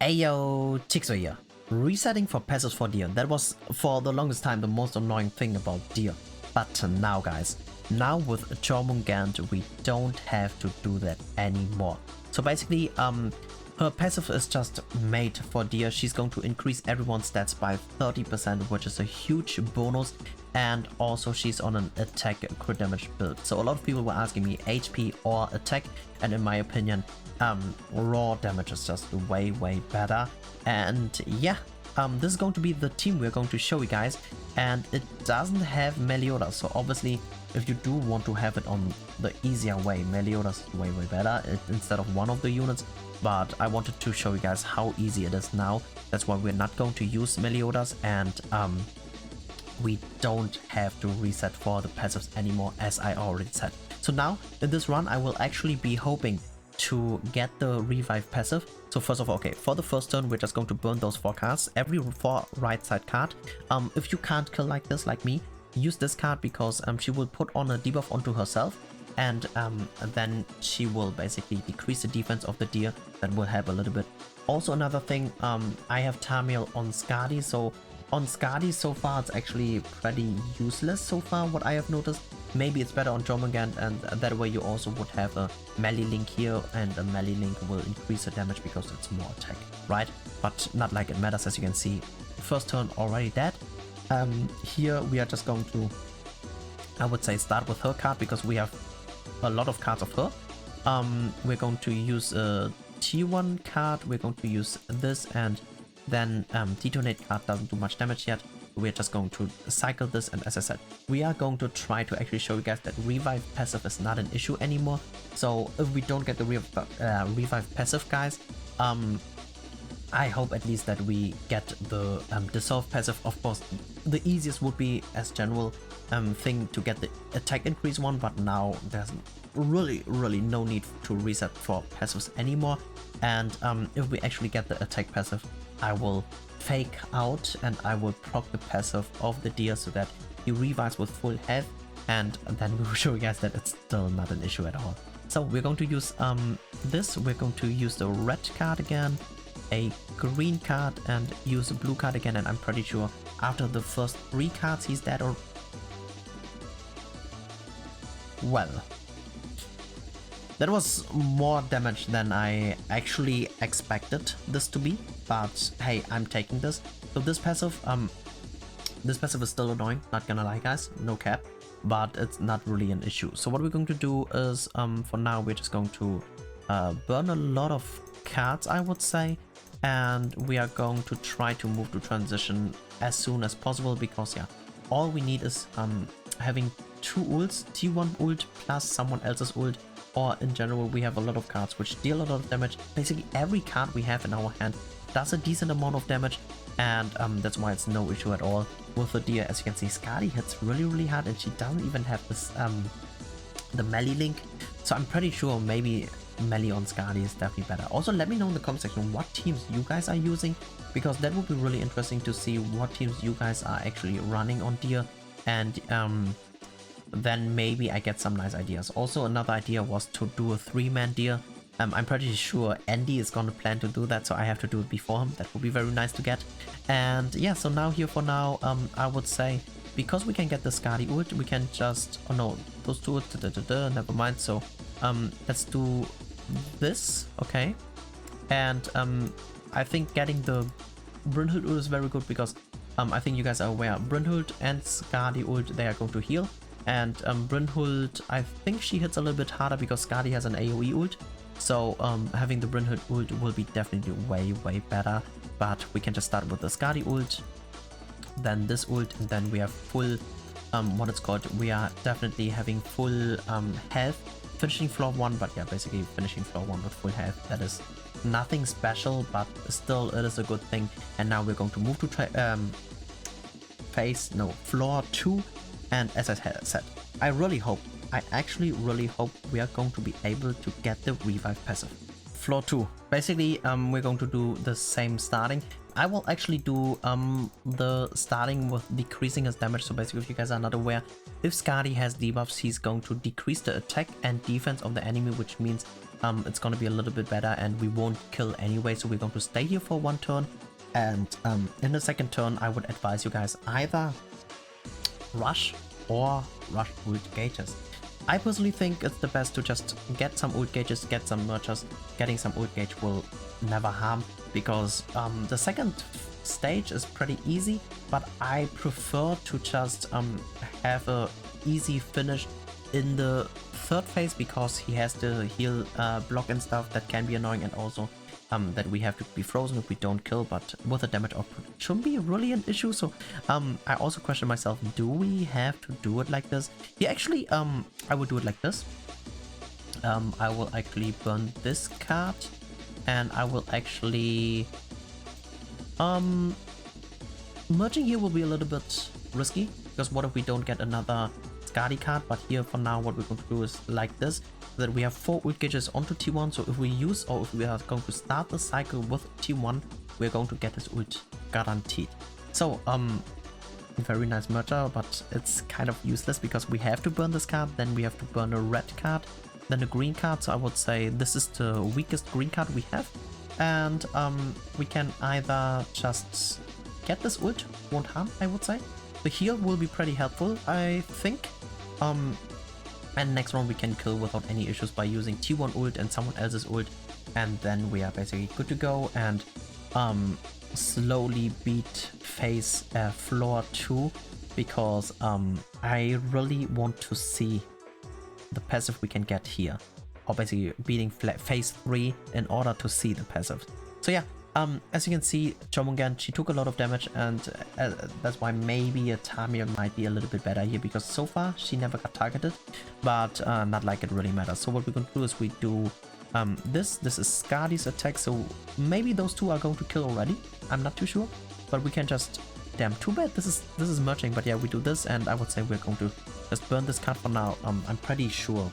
Ayo, Chiksua here. Resetting for passives for deer. That was for the longest time the most annoying thing about deer. But now guys, now with Jormungand we don't have to do that anymore. So basically her passive is just made for deer. She's going to increase everyone's stats by 30%, which is a huge bonus. And also she's on an attack crit damage build. So a lot of people were asking me HP or attack, and in my opinion raw damage is just way better. And yeah, this is going to be the team we're going to show you guys, and it doesn't have Meliodas. So obviously if you do want to have it on the easier way, Meliodas is way better instead of one of the units. But I wanted to show you guys how easy it is now. That's why we're not going to use Meliodas, and we don't have to reset for the passives anymore, as I already said. So now in this run I will actually be hoping to get the revive passive. So first of all, okay, for the first turn we're just going to burn those 4 cards, every 4 right side card. If you can't kill like this, like me, use this card, because she will put on a debuff onto herself, and then she will basically decrease the defense of the deer. That will help a little bit. Also another thing, I have Tamil on Skadi, so on Skadi so far it's actually pretty useless so far, what I have noticed. Maybe it's better on Jormungand, and that way you also would have a melee link here, and a melee link will increase the damage because it's more attack, right? But not like it matters, as you can see. First turn already dead. Here we are just going to, I would say, start with her card, because we have a lot of cards of her. We're going to use a T1 card, we're going to use this, and then Detonate card doesn't do much damage yet. We're just going to cycle this, and as I said, we are going to try to actually show you guys that revive passive is not an issue anymore. So if we don't get the revive passive, guys, I hope at least that we get the dissolve passive. Of course, the easiest would be as general thing to get the attack increase one, but now there's really no need to reset for passives anymore. And if we actually get the attack passive, I will fake out and I will proc the passive of the deer so that he revives with full health, and then we will show you guys that it's still not an issue at all. So we're going to use this, we're going to use the red card again, a green card, and use a blue card again, and I'm pretty sure after the first 3 cards he's dead. Or well, that was more damage than I actually expected this to be, but hey, I'm taking this. So this passive is still annoying, not gonna lie guys, no cap, but it's not really an issue. So what we're going to do is, for now we're just going to burn a lot of cards, I would say, and we are going to try to move to transition as soon as possible, because yeah, all we need is having 2 ults, T1 ult plus someone else's ult, or in general we have a lot of cards which deal a lot of damage. Basically every card we have in our hand does a decent amount of damage, and that's why it's no issue at all with the deer. As you can see, Skadi hits really hard, and she doesn't even have this the melee link, so I'm pretty sure maybe melee on Skadi is definitely better. Also let me know in the comment section what teams you guys are using, because that would be really interesting to see what teams you guys are actually running on deer, and then maybe I get some nice ideas. Also another idea was to do a 3-man deer. I'm pretty sure Andy is gonna plan to do that, so I have to do it before him. That would be very nice to get. And yeah, so now here for now, I would say, because we can get the Skadi ult, we can just, oh no, those 2 never mind. So let's do this, okay? And I think getting the Brynhild ult is very good, because I think you guys are aware, Brynhild and Skadi ult, they are going to heal. And Brynhild, I think she hits a little bit harder because Skadi has an AoE ult. So having the Brynhild ult will be definitely way better. But we can just start with the Skadi ult, then this ult, and then we have full, what it's called, we are definitely having full health. Finishing floor 1, but yeah, basically finishing floor 1 with full health. That is nothing special, but still it is a good thing. And now we're going to move to floor 2. And as I said, I actually really hope we are going to be able to get the revive passive. Floor 2. Basically, we're going to do the same starting. I will actually do the starting with decreasing his damage. So basically, if you guys are not aware, if Skadi has debuffs, he's going to decrease the attack and defense of the enemy, which means it's gonna be a little bit better and we won't kill anyway, so we're going to stay here for one turn. And in the second turn, I would advise you guys either rush or rush ult gauges. I personally think it's the best to just get some ult gauges, get some merchers. Getting some ult gauge will never harm, because the second stage is pretty easy, but I prefer to just have a easy finish in the third phase, because he has the heal block and stuff that can be annoying, and also that we have to be frozen if we don't kill, but with the damage output it shouldn't be really an issue. So I also question myself, do we have to do it like this? Yeah, actually I will do it like this. I will actually burn this card, and I will actually merging here will be a little bit risky, because what if we don't get another Skadi card? But here for now what we're going to do is like this, so that we have 4 ult gauges onto T1, so if we use, or if we are going to start the cycle with T1, we're going to get his ult guaranteed. So very nice merger, but it's kind of useless because we have to burn this card, then we have to burn a red card, then a green card. So I would say this is the weakest green card we have, and we can either just get this ult, won't harm, I would say. The heal will be pretty helpful, I think. And next round we can kill without any issues by using T1 ult and someone else's ult, and then we are basically good to go, and slowly beat phase floor 2, because I really want to see the passive we can get here, or basically beating phase 3 in order to see the passive. So yeah, as you can see, Chomungan, she took a lot of damage, and that's why maybe a Tamir might be a little bit better here, because so far she never got targeted, but not like it really matters. So what we're going to do is we do this is Skadi's attack, so maybe those two are going to kill already, I'm not too sure, but we can just, damn, too bad this is merging, but yeah, we do this, and I would say we're going to just burn this card for now. I'm pretty sure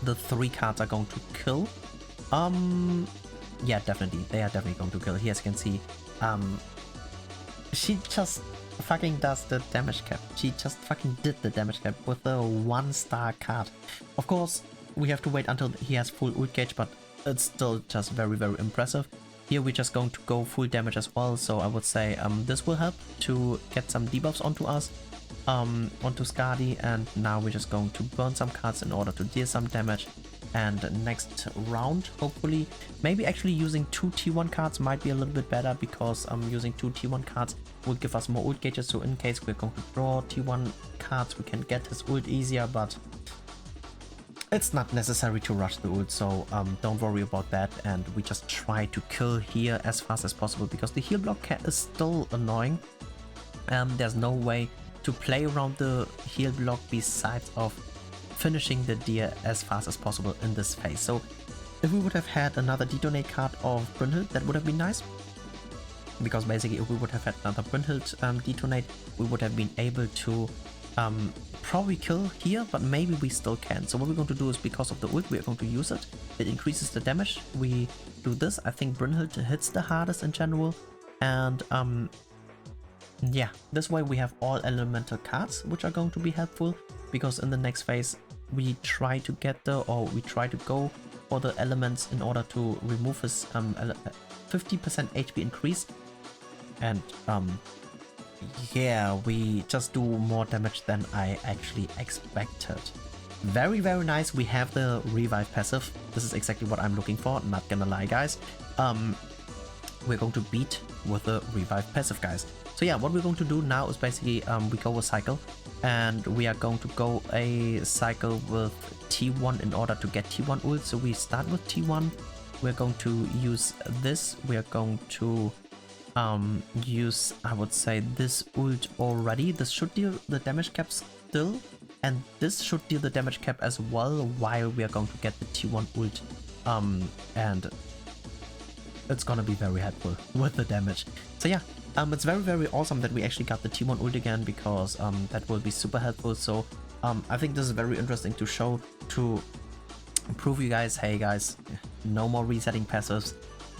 the 3 cards are going to kill. Yeah, definitely. They are definitely going to kill. Here, as you can see, she just fucking does the damage cap. She just fucking did the damage cap with a 1-star card. Of course, we have to wait until he has full ult gauge, but it's still just very, very impressive. Here, we're just going to go full damage as well. So I would say this will help to get some debuffs onto us, onto Skadi. And now we're just going to burn some cards in order to deal some damage. And next round, hopefully, maybe actually using 2 T1 cards might be a little bit better, because using 2 T1 cards will give us more ult gauges, so in case we're going to draw T1 cards, we can get his ult easier, but it's not necessary to rush the ult, so don't worry about that, and we just try to kill here as fast as possible, because the heal block is still annoying. There's no way to play around the heal block besides of finishing the deer as fast as possible in this phase. So if we would have had another detonate card of Brynhild, that would have been nice, because basically if we would have had another Brynhild detonate, we would have been able to probably kill here, but maybe we still can. So what we're going to do is, because of the ult, we're going to use it. It increases the damage. We do this. I think Brynhild hits the hardest in general, and yeah, this way we have all elemental cards, which are going to be helpful, because in the next phase we try to get we try to go for the elements in order to remove his 50% HP increase, and yeah, we just do more damage than I actually expected. Very, very nice. We have the revive passive. This is exactly what I'm looking for, not gonna lie, guys. We're going to beat with the revive passive, guys. So yeah, what we're going to do now is basically we go a cycle, and we are going to go a cycle with T1 in order to get T1 ult. So we start with T1. We're going to use this. We are going to use, I would say, this ult already. This should deal the damage cap still, and this should deal the damage cap as well, while we are going to get the T1 ult, and it's gonna be very helpful with the damage. So yeah, it's very, very awesome that we actually got the T1 ult again, because that will be super helpful. So I think this is very interesting to show, to prove you guys, hey guys, no more resetting passives,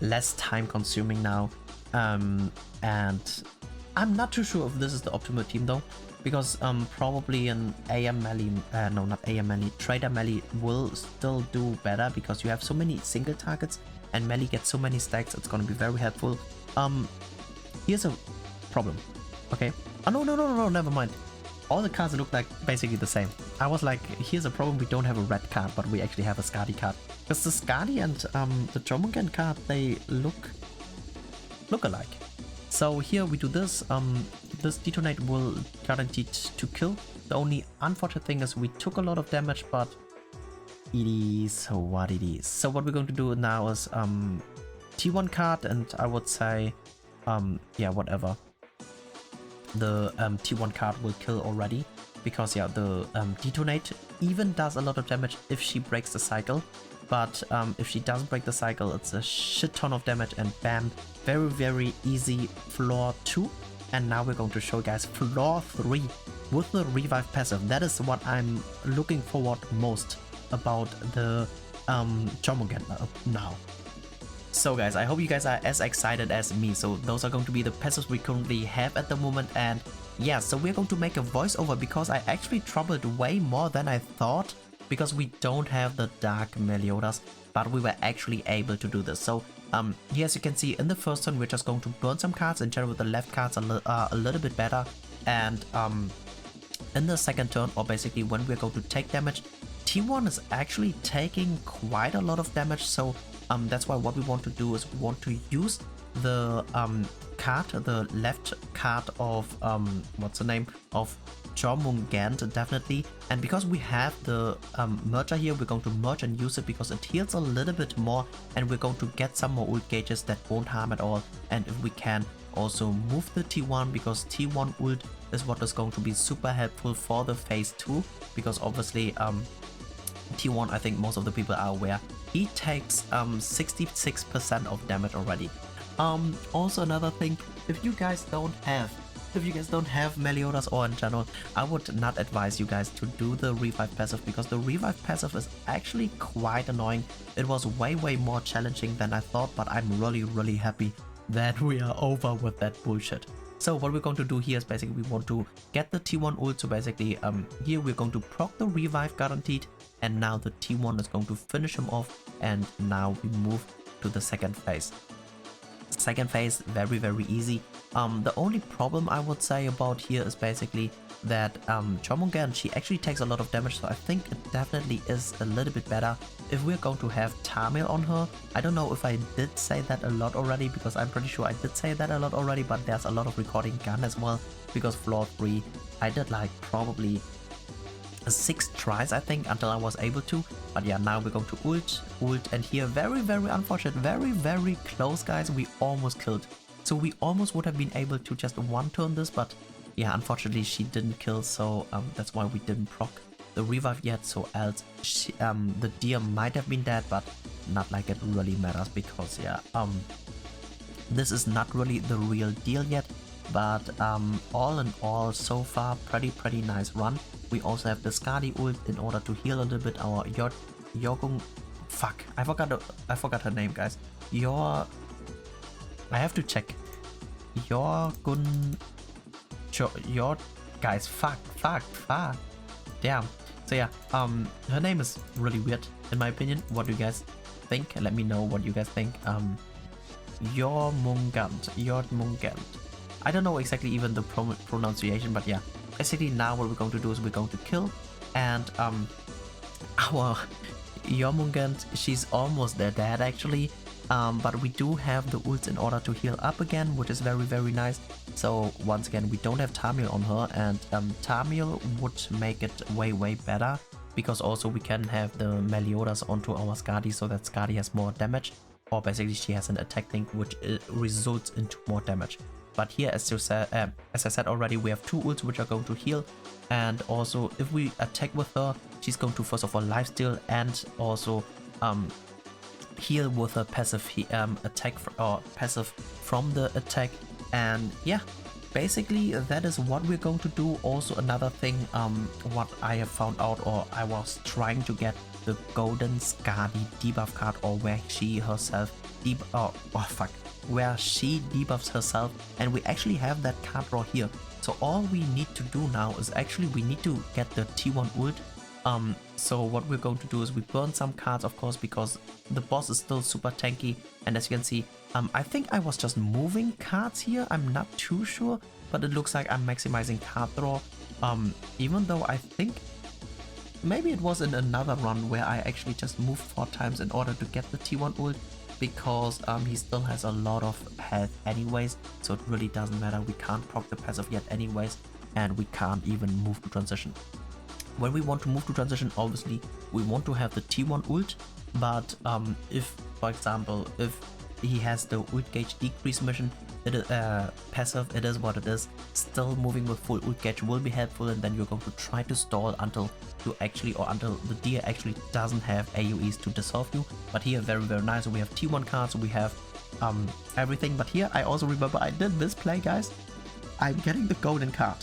less time consuming now. And I'm not too sure if this is the optimal team though. because probably an AM melee, no, not AM melee, trader melee will still do better because you have so many single targets and melee gets so many stacks. It's gonna be very helpful. Here's a problem. Okay. Oh no, never mind. All the cards look like basically the same. I was like, here's a problem, we don't have a red card, but we actually have a Skadi card. Because the Skadi and the Jormungand card, they look alike. So here we do this. This detonate will guaranteed to kill. The only unfortunate thing is we took a lot of damage, but it is what it is. So what we're going to do now is T1 card, and I would say yeah, whatever. The T1 card will kill already, because yeah, the detonate even does a lot of damage if she breaks the cycle, but if she doesn't break the cycle, it's a shit ton of damage, and bam, very easy floor 2. And now we're going to show you guys floor 3 with the revive passive. That is what I'm looking forward most about the Jormungand now. So guys, I hope you guys are as excited as me. So those are going to be the passives we currently have at the moment, and yeah, so we're going to make a voiceover because I actually troubled way more than I thought, because we don't have the dark Meliodas, but we were actually able to do this. So here, as you can see, in the first turn we're just going to burn some cards. In general, the left cards are a little bit better, and in the second turn, or basically when we're going to take damage, T1 is actually taking quite a lot of damage. So that's why what we want to do is we want to use the card, the left card of what's the name of Jormungand, definitely. And because we have the merger here, we're going to merge and use it because it heals a little bit more, and we're going to get some more ult gauges that won't harm at all. And if we can also move the T1, because T1 ult is what is going to be super helpful for the phase 2, because obviously T1, I think most of the people are aware, he takes 66% of damage already. Also another thing, if you guys don't have Meliodas, or in general, I would not advise you guys to do the revive passive, because the revive passive is actually quite annoying. It was way more challenging than I thought, but I'm really happy that we are over with that bullshit. So what we're going to do here is basically we want to get the T1 ult. So basically here we're going to proc the revive guaranteed, and now the T1 is going to finish him off, and now we move to the second phase. Second phase, very easy. The only problem I would say about here is basically that Jormungand, she actually takes a lot of damage, so I think it definitely is a little bit better if we're going to have Tamil on her. I don't know if I did say that a lot already, because I'm pretty sure I did say that a lot already, but there's a lot of recording gun as well, because floor 3 I did like probably 6 tries, I think, until I was able to. But yeah, now we're going to ult, and here very unfortunate, very close, guys, we almost killed. So we almost would have been able to just one turn this, but yeah, unfortunately she didn't kill, so that's why we didn't proc the revive yet. So else she, the deer might have been dead, but not like it really matters, because yeah, this is not really the real deal yet. But all in all, so far pretty nice run. We also have the Skadi ult in order to heal a little bit our Yorgung. Fuck, I forgot her name, guys. I have to check. Guys, fuck. Damn. So yeah, her name is really weird in my opinion. What do you guys think? Let me know what you guys think. Jormungand. I don't know exactly even the pronunciation, but yeah. Basically now what we're going to do is we're going to kill, and our Jormungand, she's almost dead actually. But we do have the ults in order to heal up again, which is very nice. So once again, we don't have Tamil on her, and Tamil would make it way better, because also we can have the Meliodas onto our Skadi, so that Skadi has more damage, or basically she has an attack link which results into more damage. But here, as I said already, we have 2 ults which are going to heal, and also if we attack with her, she's going to first of all lifesteal and also heal with a passive attack or passive from the attack. And yeah, basically that is what we're going to do. Also another thing, what I have found out, or I was trying to get the golden Skadi debuff card, or where she herself where she debuffs herself, and we actually have that card draw here. So all we need to do now is actually we need to get the T1 ult. So what we're going to do is we burn some cards, of course, because the boss is still super tanky. And as you can see, I think I was just moving cards here. I'm not too sure, but it looks like I'm maximizing card draw. Even though I think maybe it was in another run where I actually just moved 4 times in order to get the T1 ult, because he still has a lot of health anyways, so it really doesn't matter. We can't proc the passive yet anyways, and we can't even move to transition. When we want to move to transition, obviously we want to have the T1 ult, but if, for example, if he has the ult gauge decrease mission, it is passive, it is what it is. Still moving with full ult gauge will be helpful, and then you're going to try to stall until you actually, or until the deer actually doesn't have AoEs to dissolve you. But here, very nice. So we have T1 cards, we have everything. But here I also remember I did misplay, guys. I'm getting the golden card,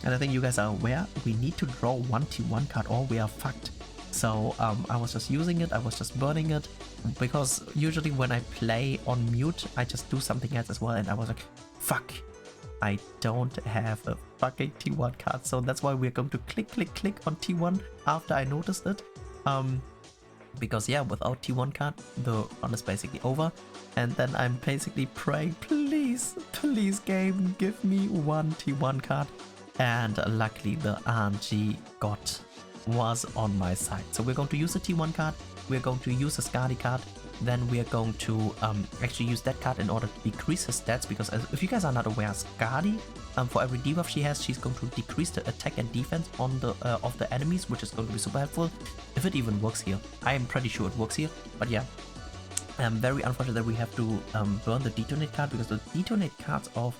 and I think you guys are aware we need to draw 1 T1 card or we are fucked. So I was just using it, I was just burning it, because usually when I play on mute I just do something else as well, and I was like, fuck, I don't have a fucking T1 card. So that's why we're going to click on T1 after I noticed it, because yeah, without T1 card the run is basically over. And then I'm basically praying, please game, give me 1 T1 card, and luckily the RNG was on my side. So we're going to use the T1 card, we're going to use a Skadi card, then we're going to actually use that card in order to decrease his stats, because if you guys are not aware, Skadi, for every debuff she has, she's going to decrease the attack and defense on the of the enemies, which is going to be super helpful, if it even works here. I am pretty sure it works here, but yeah. Very unfortunate that we have to burn the detonate card, because the detonate cards of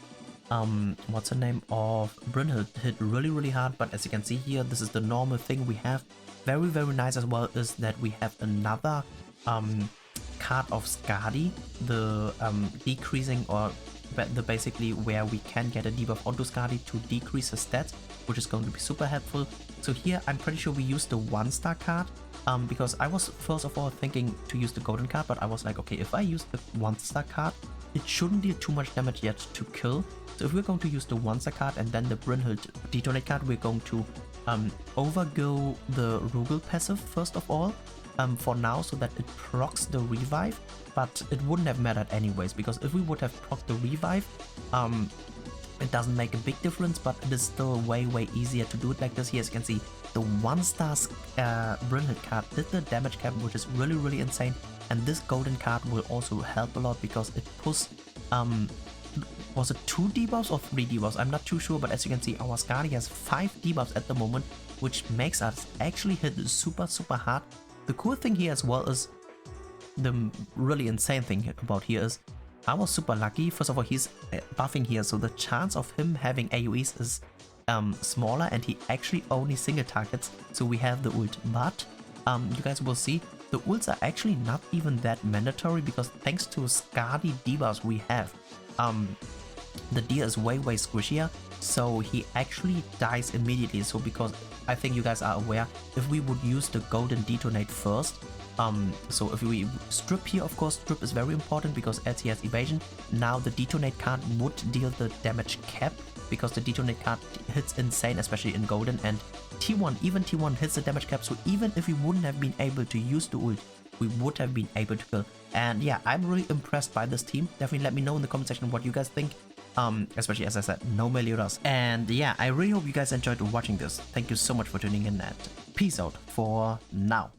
what's the name of Brynhild hit really hard. But as you can see here, this is the normal thing we have. Very nice as well is that we have another card of Skadi, the decreasing, or the basically where we can get a debuff onto Skadi to decrease his stats, which is going to be super helpful. So here I'm pretty sure we use the 1-star card, because I was first of all thinking to use the golden card, but I was like, okay, if I use the 1-star card, it shouldn't deal too much damage yet to kill. So if we're going to use the 1-star card and then the Brynhild detonate card, we're going to overgo the Rugel passive first of all, for now, so that it procs the revive. But it wouldn't have mattered anyways, because if we would have procced the revive, it doesn't make a big difference, but it is still way easier to do it like this. Here, as you can see, the 1-star Brynhild card did the damage cap, which is really insane. And this golden card will also help a lot, because it pushes was it 2 debuffs or 3 debuffs? I'm not too sure, but as you can see, our Skadi has 5 debuffs at the moment, which makes us actually hit super hard. The cool thing here as well is, the really insane thing about here is, I was super lucky. First of all, he's buffing here, so the chance of him having AoEs is smaller, and he actually only single targets, so we have the ult. But you guys will see, the ults are actually not even that mandatory, because thanks to Skadi debuffs we have, the deer is way squishier, so he actually dies immediately. So because I think you guys are aware, if we would use the golden detonate first, so if we strip here, of course strip is very important, because as he has evasion, now the detonate card would deal the damage cap, because the detonate card hits insane, especially in golden, and T1, even T1 hits the damage cap. So even if we wouldn't have been able to use the ult, we would have been able to kill. And yeah, I'm really impressed by this team. Definitely let me know in the comment section what you guys think. Especially, as I said, no MELI. And yeah, I really hope you guys enjoyed watching this. Thank you so much for tuning in, and peace out for now.